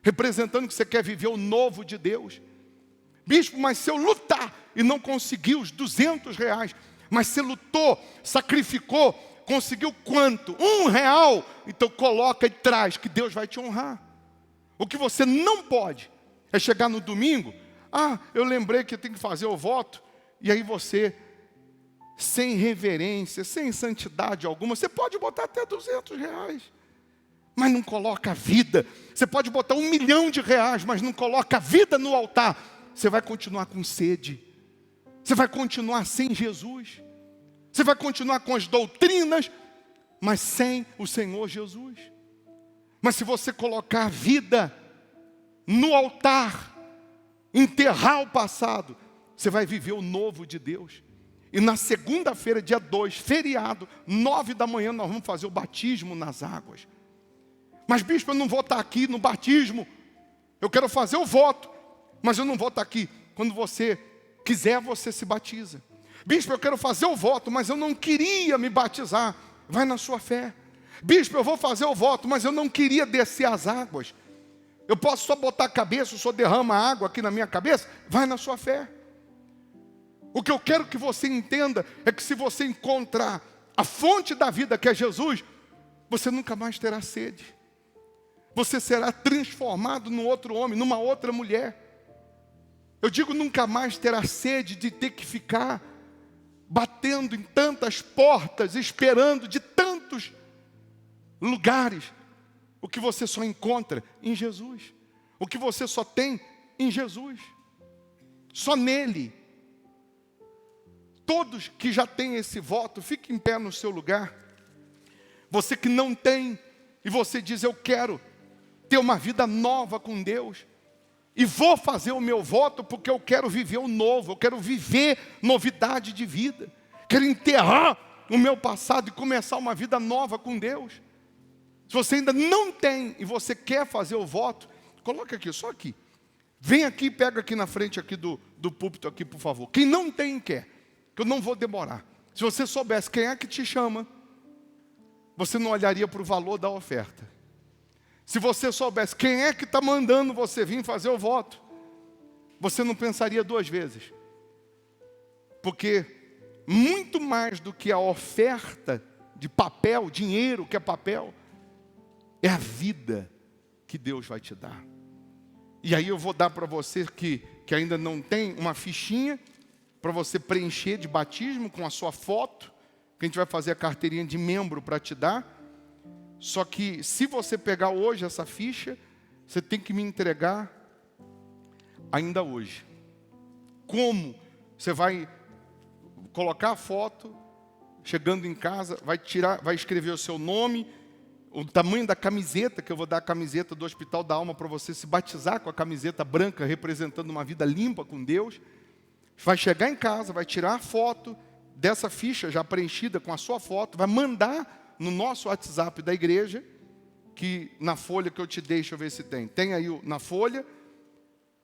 representando que você quer viver o novo de Deus. Bispo, mas se eu lutar e não conseguir os R$200, mas você lutou, sacrificou, conseguiu quanto? R$1. Então coloca e traz, que Deus vai te honrar. O que você não pode é chegar no domingo, eu lembrei que eu tenho que fazer o voto, e aí você, sem reverência, sem santidade alguma, você pode botar até R$200, mas não coloca a vida. Você pode botar R$1 milhão, mas não coloca a vida no altar. Você vai continuar com sede. Você vai continuar sem Jesus. Você vai continuar com as doutrinas, mas sem o Senhor Jesus. Mas se você colocar a vida no altar, enterrar o passado, você vai viver o novo de Deus. E na segunda-feira, dia 2, feriado, 9 da manhã, nós vamos fazer o batismo nas águas. Mas bispo, eu não vou estar aqui no batismo. Eu quero fazer o voto, mas eu não vou estar aqui. Quando você quiser, você se batiza. Bispo, eu quero fazer o voto, mas eu não queria me batizar. Vai na sua fé. Bispo, eu vou fazer o voto, mas eu não queria descer as águas. Eu posso só botar a cabeça, o senhor derrama água aqui na minha cabeça? Vai na sua fé. O que eu quero que você entenda é que se você encontrar a fonte da vida, que é Jesus, você nunca mais terá sede. Você será transformado num outro homem, numa outra mulher. Eu digo nunca mais terá sede de ter que ficar batendo em tantas portas, esperando de tantos lugares. O que você só encontra em Jesus. O que você só tem em Jesus. Só nele. Todos que já têm esse voto, fique em pé no seu lugar. Você que não tem, e você diz, eu quero ter uma vida nova com Deus. E vou fazer o meu voto porque eu quero viver o novo. Eu quero viver novidade de vida. Quero enterrar o meu passado e começar uma vida nova com Deus. Se você ainda não tem e você quer fazer o voto, coloca aqui, só aqui. Vem aqui, pega aqui na frente aqui do púlpito aqui, por favor. Quem não tem, quer. Que eu não vou demorar. Se você soubesse quem é que te chama, você não olharia para o valor da oferta. Se você soubesse quem é que está mandando você vir fazer o voto, você não pensaria duas vezes. Porque muito mais do que a oferta de papel, dinheiro que é papel, é a vida que Deus vai te dar. E aí eu vou dar para você que ainda não tem uma fichinha para você preencher de batismo com a sua foto, que a gente vai fazer a carteirinha de membro para te dar. Só que se você pegar hoje essa ficha, você tem que me entregar ainda hoje. Como? Você vai colocar a foto, chegando em casa, vai escrever o seu nome, o tamanho da camiseta, que eu vou dar a camiseta do Hospital da Alma para você se batizar com a camiseta branca, representando uma vida limpa com Deus. Vai chegar em casa, vai tirar a foto dessa ficha já preenchida com a sua foto, vai mandar no nosso WhatsApp da igreja, que na folha que eu te dei, deixa eu ver se tem. Tem aí na folha,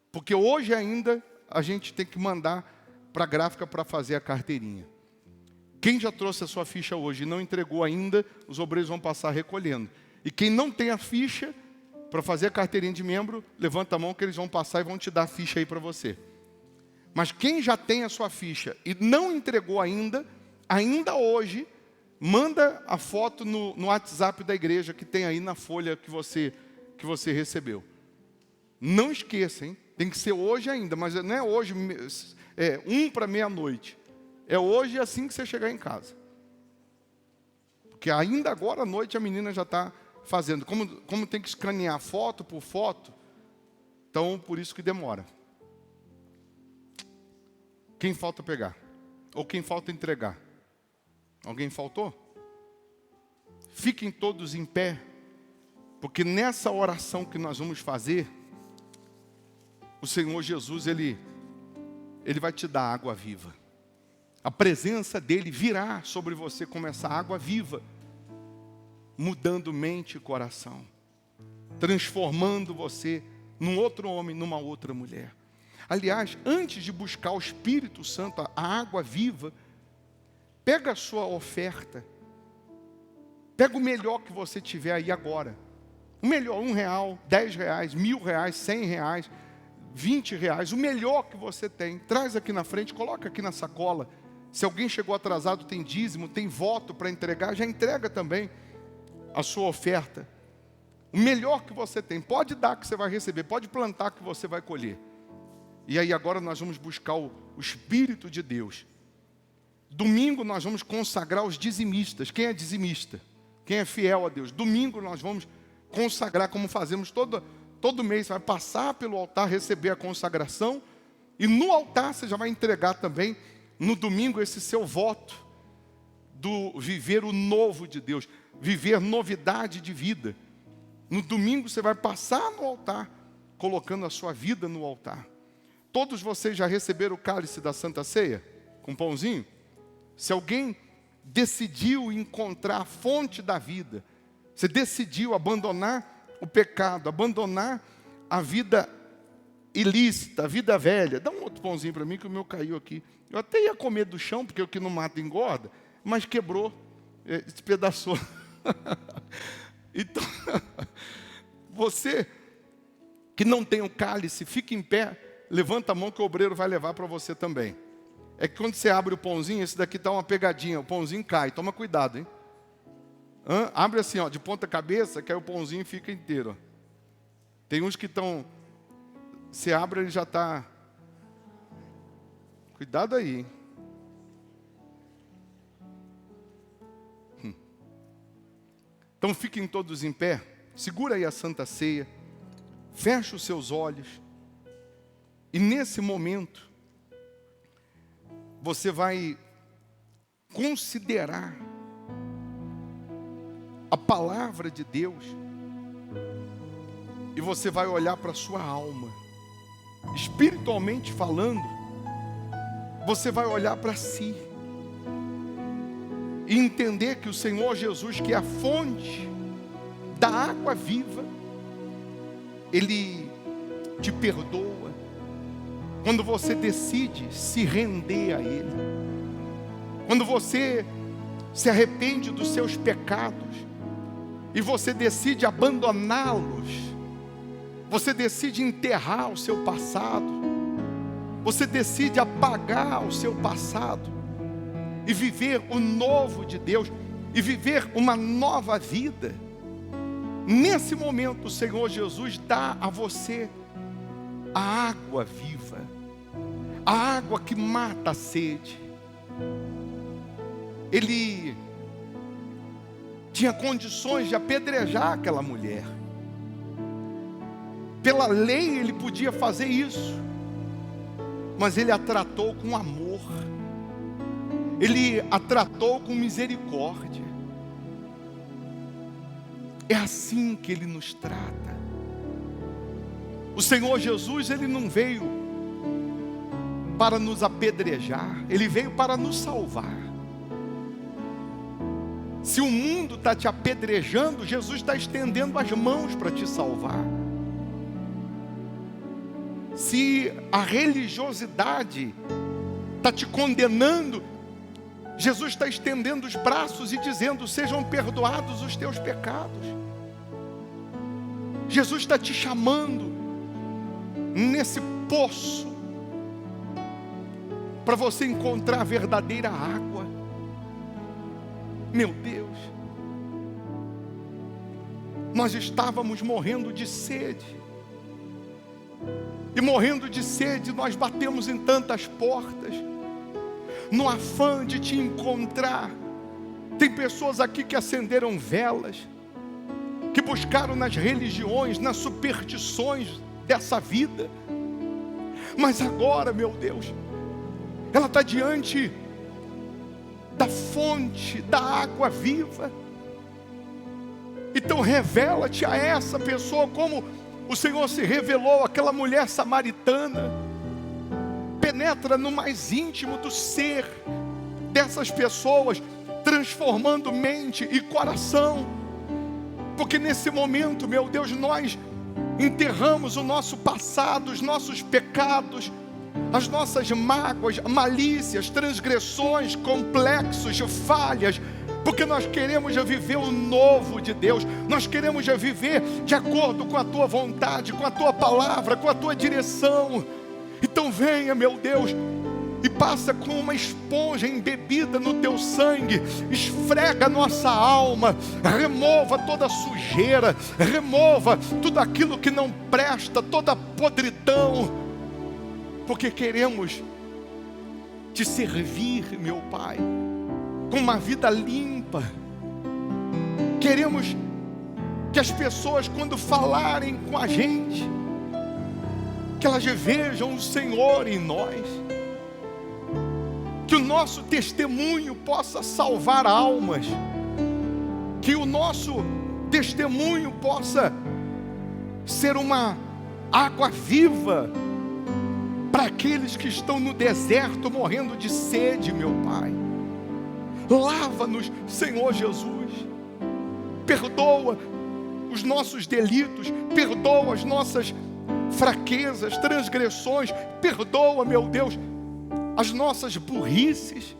porque hoje ainda a gente tem que mandar para a gráfica para fazer a carteirinha. Quem já trouxe a sua ficha hoje e não entregou ainda, os obreiros vão passar recolhendo. E quem não tem a ficha para fazer a carteirinha de membro, levanta a mão que eles vão passar e vão te dar a ficha aí para você. Mas quem já tem a sua ficha e não entregou ainda hoje, manda a foto no WhatsApp da igreja que tem aí na folha que você recebeu. Não esqueça, hein? Tem que ser hoje ainda, mas não é hoje, é 1 para meia-noite. É hoje assim que você chegar em casa. Porque ainda agora à noite a menina já está fazendo. Como tem que escanear foto por foto, então por isso que demora. Quem falta pegar? Ou quem falta entregar? Alguém faltou? Fiquem todos em pé, porque nessa oração que nós vamos fazer, o Senhor Jesus, Ele vai te dar água viva. A presença dEle virá sobre você como essa água viva, mudando mente e coração, transformando você num outro homem, numa outra mulher. Aliás, antes de buscar o Espírito Santo, a água viva, pega a sua oferta, pega o melhor que você tiver aí agora. O melhor, R$1, R$10, R$1.000, R$100, R$20, o melhor que você tem. Traz aqui na frente, coloca aqui na sacola. Se alguém chegou atrasado, tem dízimo, tem voto para entregar, já entrega também a sua oferta. O melhor que você tem, pode dar que você vai receber, pode plantar que você vai colher. E aí agora nós vamos buscar o Espírito de Deus. Domingo nós vamos consagrar os dizimistas. Quem é dizimista? Quem é fiel a Deus? Domingo nós vamos consagrar, como fazemos todo mês. Você vai passar pelo altar, receber a consagração. E no altar você já vai entregar também, no domingo, esse seu voto do viver o novo de Deus, viver novidade de vida. No domingo você vai passar no altar, colocando a sua vida no altar. Todos vocês já receberam o cálice da Santa Ceia, com pãozinho? Se alguém decidiu encontrar a fonte da vida, você decidiu abandonar o pecado, abandonar a vida ilícita, a vida velha. Dá um outro pãozinho para mim que o meu caiu aqui. Eu até ia comer do chão, porque o que não mata engorda, mas quebrou, despedaçou. Então, você que não tem o cálice, fica em pé, levanta a mão que o obreiro vai levar para você também. É que quando você abre o pãozinho, esse daqui está uma pegadinha, o pãozinho cai, toma cuidado, hein? Abre assim, ó, de ponta cabeça, que aí o pãozinho fica inteiro. Ó. Tem uns que estão, você abre, ele já está... Cuidado aí, hein? Então fiquem todos em pé, segura aí a Santa Ceia, fecha os seus olhos, e nesse momento, você vai considerar a palavra de Deus, e você vai olhar para a sua alma, espiritualmente falando, você vai olhar para si, e entender que o Senhor Jesus, que é a fonte da água viva, Ele te perdoa, quando você decide se render a Ele. Quando você se arrepende dos seus pecados e você decide abandoná-los, você decide enterrar o seu passado, você decide apagar o seu passado e viver o novo de Deus e viver uma nova vida, nesse momento o Senhor Jesus dá a você a água viva, a água que mata a sede. Ele tinha condições de apedrejar aquela mulher. Pela lei ele podia fazer isso, mas ele a tratou com amor, ele a tratou com misericórdia. É assim que ele nos trata. O Senhor Jesus, ele não veio para nos apedrejar, ele veio para nos salvar. Se o mundo está te apedrejando, Jesus está estendendo as mãos para te salvar. Se a religiosidade está te condenando, Jesus está estendendo os braços e dizendo: sejam perdoados os teus pecados. Jesus está te chamando nesse poço para você encontrar a verdadeira água. Meu Deus, nós estávamos morrendo de sede, e morrendo de sede nós batemos em tantas portas, no afã de te encontrar. Tem pessoas aqui que acenderam velas, que buscaram nas religiões, nas superstições dessa vida, mas agora, meu Deus, ela está diante da fonte, da água viva. Então revela-te a essa pessoa, como o Senhor se revelou àquela mulher samaritana. Penetra no mais íntimo do ser dessas pessoas, transformando mente e coração, porque nesse momento, meu Deus, nós enterramos o nosso passado, os nossos pecados, as nossas mágoas, malícias, transgressões, complexos, falhas, porque nós queremos já viver o novo de Deus, nós queremos já viver de acordo com a Tua vontade, com a Tua palavra, com a Tua direção. Então venha, meu Deus, e passa com uma esponja embebida no Teu sangue, esfrega a nossa alma, remova toda a sujeira, remova tudo aquilo que não presta, toda a podridão, porque queremos Te servir, meu Pai, com uma vida limpa. Queremos que as pessoas, quando falarem com a gente, que elas vejam o Senhor em nós, que o nosso testemunho possa salvar almas, que o nosso testemunho possa ser uma água viva para aqueles que estão no deserto morrendo de sede, meu Pai. Lava-nos, Senhor Jesus, perdoa os nossos delitos, perdoa as nossas fraquezas, transgressões, perdoa, meu Deus, as nossas burrices,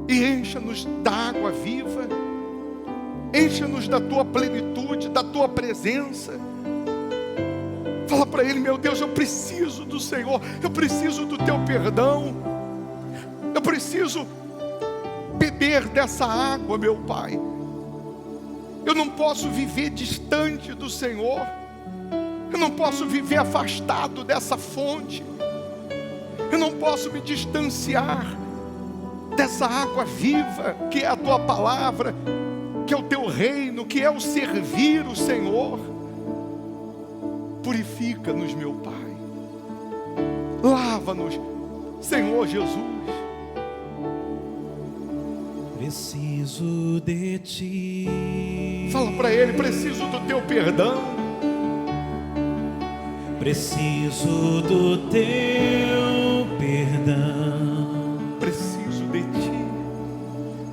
e encha-nos da água viva, encha-nos da Tua plenitude, da Tua presença. Fala para Ele: meu Deus, eu preciso do Senhor, eu preciso do Teu perdão, eu preciso beber dessa água, meu Pai. Eu não posso viver distante do Senhor, eu não posso viver afastado dessa fonte, eu não posso me distanciar dessa água viva, que é a Tua palavra, que é o Teu reino, que é o servir o Senhor. Purifica-nos, meu Pai, lava-nos, Senhor Jesus. Preciso de Ti. Fala para Ele: preciso do Teu perdão, preciso do Teu perdão, preciso de Ti,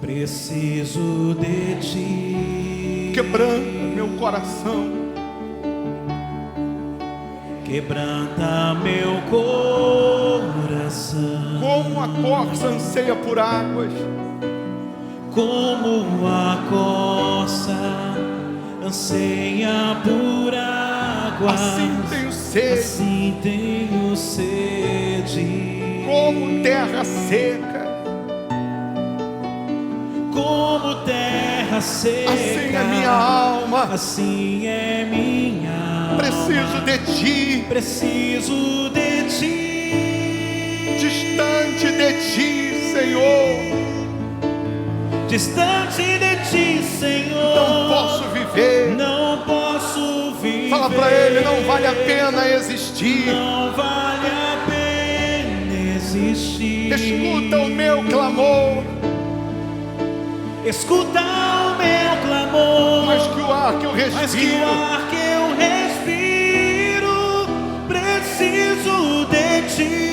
preciso de Ti. quebranta meu coração, quebranta meu coração, como a corça anseia por águas, como a corça anseia por águas, assim tenho sede, assim tenho sede, como terra seca, como terra seca, assim é minha alma, assim é minha alma. preciso de ti, Preciso de ti, distante de ti, Senhor, distante de ti, Senhor. não posso viver. Não posso viver. Fala para Ele, não vale a pena existir. Não vale a pena existir. Escuta o meu clamor, Escuta o meu clamor. mais que o ar que eu Mais que o respiro. ar que eu respiro, preciso de ti.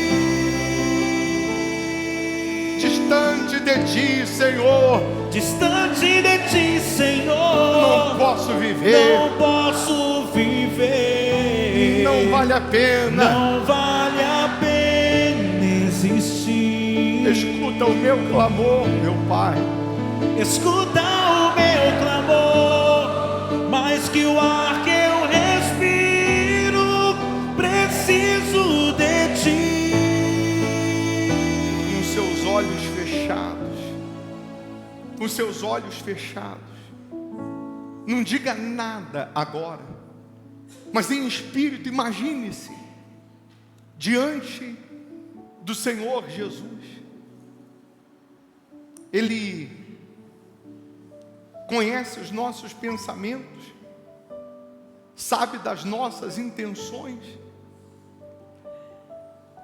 Distante de ti, Senhor, Distante de ti, Senhor. não posso viver. Não posso viver. Não vale a pena. Não vale a pena existir. Escuta o meu clamor, meu Pai. Escuta o meu clamor, mais que o ar que eu respiro, preciso de ti. Com seus olhos fechados, com seus olhos fechados, não diga nada agora, mas em espírito imagine-se diante do Senhor Jesus. Ele conhece os nossos pensamentos, sabe das nossas intenções,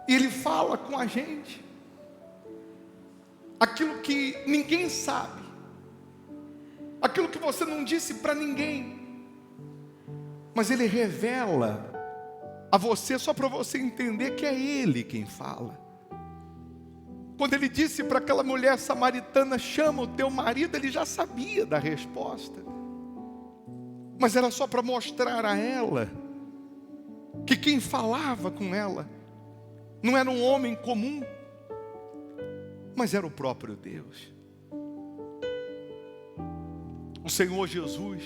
e Ele fala com a gente aquilo que ninguém sabe, aquilo que você não disse para ninguém, mas Ele revela a você só para você entender que é Ele quem fala. Quando Ele disse para aquela mulher samaritana, chama o teu marido, Ele já sabia da resposta, mas era só para mostrar a ela que quem falava com ela não era um homem comum, mas era o próprio Deus. O Senhor Jesus,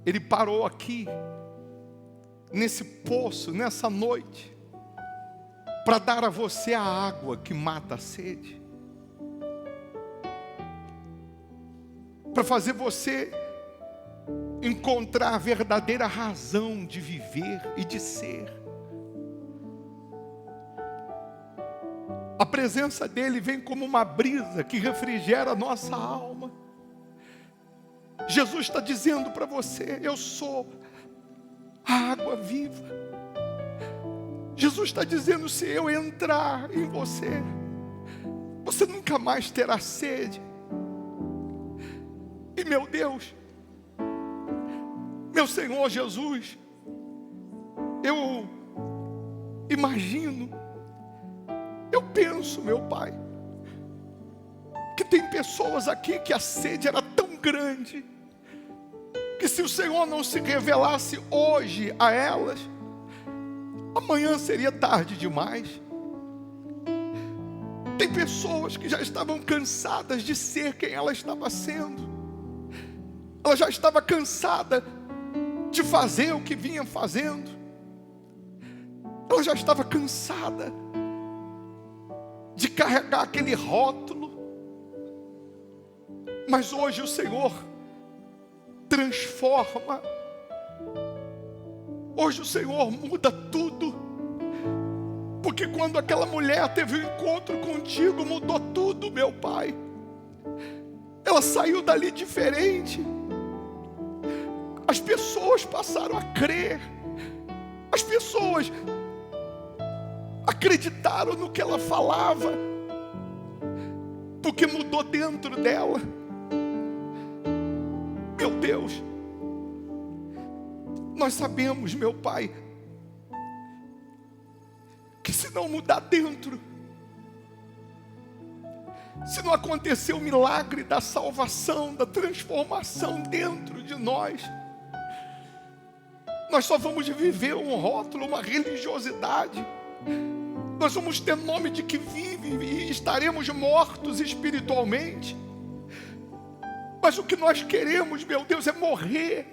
Ele parou aqui, nesse poço, nessa noite, para dar a você a água que mata a sede, para fazer você encontrar a verdadeira razão de viver e de ser. A presença dEle vem como uma brisa que refrigera a nossa alma. Jesus está dizendo para você: eu sou a água viva. Jesus está dizendo: se eu entrar em você, você nunca mais terá sede. E meu Deus, meu Senhor Jesus, eu imagino, eu penso, meu Pai, que tem pessoas aqui que a sede era tão grande, que se o Senhor não se revelasse hoje a elas, amanhã seria tarde demais. Tem pessoas que já estavam cansadas de ser quem ela estava sendo. Ela já estava cansada de fazer o que vinha fazendo. Ela já estava cansada de carregar aquele rótulo. Mas hoje o Senhor transforma. Hoje o Senhor muda tudo. Porque quando aquela mulher teve um encontro contigo, mudou tudo, meu Pai. Ela saiu dali diferente. As pessoas passaram a crer. As pessoas acreditaram no que ela falava, porque mudou dentro dela. Meu Deus, nós sabemos, meu Pai, que se não mudar dentro, se não acontecer o milagre da salvação, da transformação dentro de nós só vamos viver um rótulo, uma religiosidade, Nós vamos ter nome de que vive e estaremos mortos espiritualmente. Mas o que nós queremos, meu Deus, é morrer.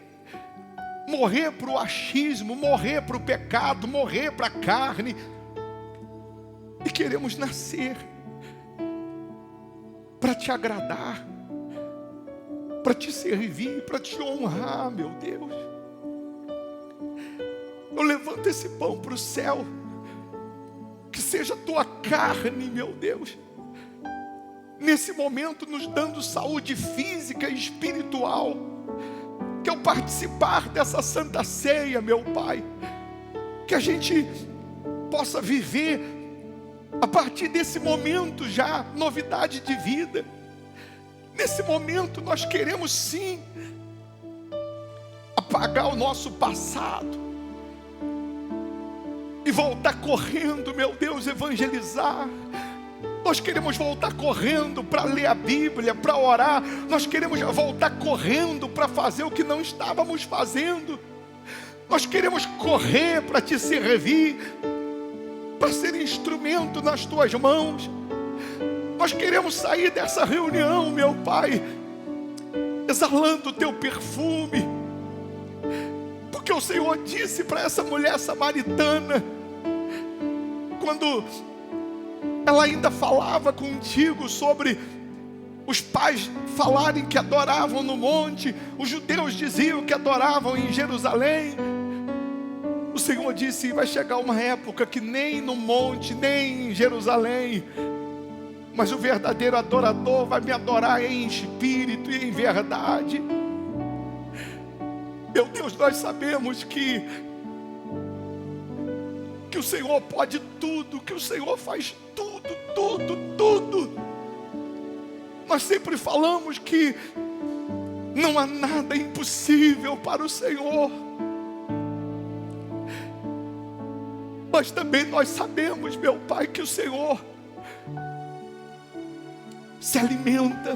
Morrer para o achismo, morrer para o pecado, morrer para a carne. E queremos nascer para te agradar, para te servir, para te honrar, meu Deus. Eu levanto esse pão para o céu, que seja a tua carne, meu Deus, nesse momento nos dando saúde física e espiritual, que ao participar dessa santa ceia, meu Pai, que a gente possa viver a partir desse momento já novidade de vida. Nesse momento nós queremos sim apagar o nosso passado e voltar correndo, meu Deus, evangelizar. Nós queremos voltar correndo para ler a Bíblia, para orar. Nós queremos voltar correndo para fazer o que não estávamos fazendo. Nós queremos correr para te servir, para ser instrumento nas tuas mãos. Nós queremos sair dessa reunião, meu Pai, exalando o teu perfume, porque o Senhor disse para essa mulher samaritana, quando ela ainda falava contigo sobre os pais falarem que adoravam no monte, os judeus diziam que adoravam em Jerusalém. O Senhor disse: vai chegar uma época que nem no monte, nem em Jerusalém, mas o verdadeiro adorador vai me adorar em espírito e em verdade. Meu Deus, nós sabemos que o Senhor pode tudo, que o Senhor faz tudo, tudo, tudo. Nós sempre falamos que não há nada impossível para o Senhor. Mas também nós sabemos, meu Pai, que o Senhor se alimenta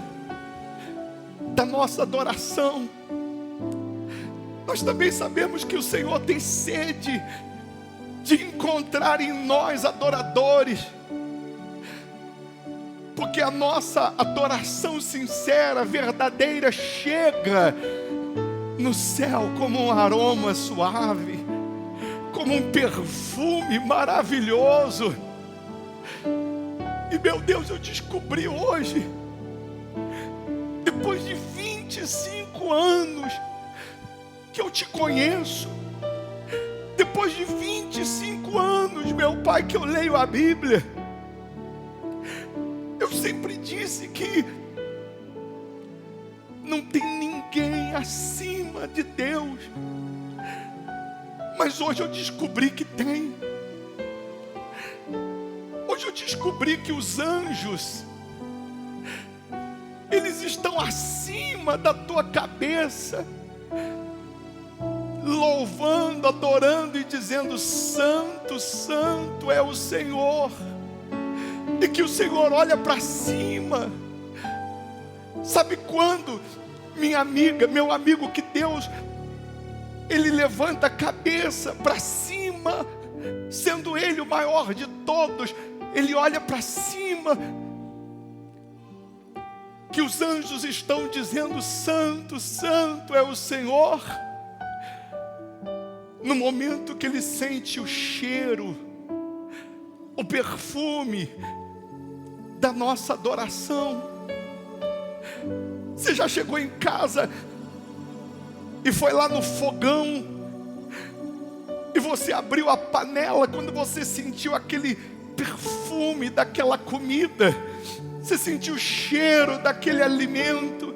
da nossa adoração. Nós também sabemos que o Senhor tem sede de encontrar em nós adoradores, porque a nossa adoração sincera, verdadeira, chega no céu como um aroma suave, como um perfume maravilhoso. E meu Deus, eu descobri hoje, depois de 25 anos que eu te conheço, depois de 25 anos, meu Pai, que eu leio a Bíblia, eu sempre disse que não tem ninguém acima de Deus, mas hoje eu descobri que tem. Hoje eu descobri que os anjos, eles estão acima da tua cabeça, louvando, adorando e dizendo: santo, santo é o Senhor. E que o Senhor olha para cima. Sabe quando, minha amiga, meu amigo, que Deus, Ele levanta a cabeça para cima, sendo Ele o maior de todos, Ele olha para cima, que os anjos estão dizendo: santo, santo é o Senhor. No momento que ele sente o cheiro, o perfume da nossa adoração. Você já chegou em casa e foi lá no fogão e você abriu a panela quando você sentiu aquele perfume daquela comida, você sentiu o cheiro daquele alimento,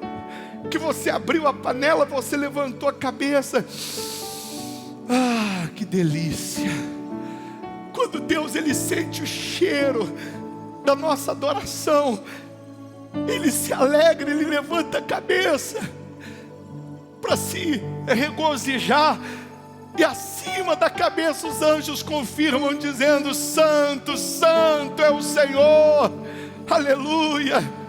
que você abriu a panela, você levantou a cabeça. Ah, que delícia! Quando Deus, Ele sente o cheiro da nossa adoração, Ele se alegra, Ele levanta a cabeça para se regozijar, e acima da cabeça os anjos confirmam dizendo: santo, santo é o Senhor, aleluia.